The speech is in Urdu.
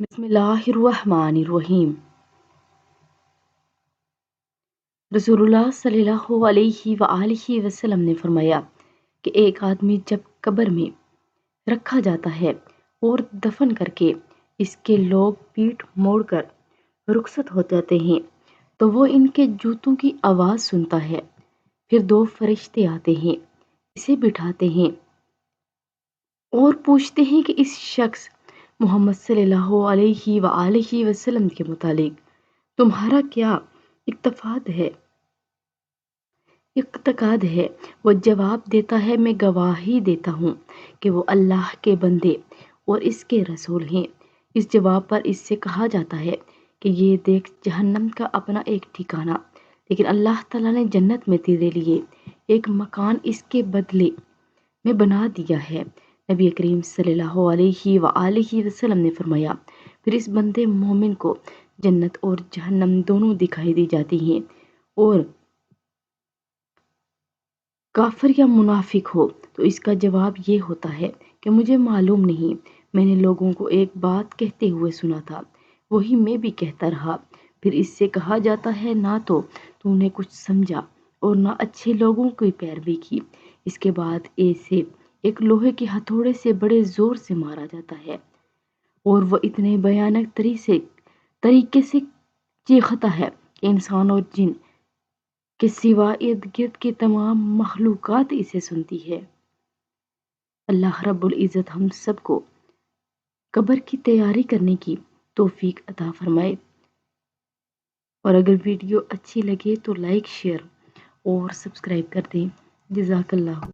بسم اللہ الرحمن الرحیم۔ رسول اللہ صلی اللہ علیہ وآلہ وسلم نے فرمایا کہ ایک آدمی جب قبر میں رکھا جاتا ہے اور دفن کر کے اس کے لوگ پیٹھ موڑ کر رخصت ہو جاتے ہیں تو وہ ان کے جوتوں کی آواز سنتا ہے۔ پھر دو فرشتے آتے ہیں، اسے بٹھاتے ہیں اور پوچھتے ہیں کہ اس شخص محمد صلی اللہ علیہ وآلہ وسلم کے متعلق تمہارا کیا اعتقاد ہے؟ وہ جواب دیتا ہے، میں گواہی دیتا ہوں کہ وہ اللہ کے بندے اور اس کے رسول ہیں۔ اس جواب پر اس سے کہا جاتا ہے کہ یہ دیکھ جہنم کا اپنا ایک ٹھکانہ، لیکن اللہ تعالیٰ نے جنت میں تیرے لیے ایک مکان اس کے بدلے میں بنا دیا ہے۔ نبی کریم صلی اللہ علیہ وآلہ وسلم نے فرمایا، پھر اس بندے مومن کو جنت اور جہنم دونوں دکھائی دی جاتی ہیں، اور کافر یا منافق ہو تو اس کا جواب یہ ہوتا ہے کہ مجھے معلوم نہیں، میں نے لوگوں کو ایک بات کہتے ہوئے سنا تھا، وہی میں بھی کہتا رہا۔ پھر اس سے کہا جاتا ہے، نہ تو نے کچھ سمجھا اور نہ اچھے لوگوں کی پیروی کی۔ اس کے بعد اسے ایک لوہے کے ہتھوڑے سے بڑے زور سے مارا جاتا ہے اور وہ اتنے بھیانک طریقے سے چیختا ہے کہ انسان اور جن کے سوا ارد گرد کی تمام مخلوقات اسے سنتی ہے۔ اللہ رب العزت ہم سب کو قبر کی تیاری کرنے کی توفیق عطا فرمائے، اور اگر ویڈیو اچھی لگے تو لائک، شیئر اور سبسکرائب کر دیں۔ جزاک اللہ۔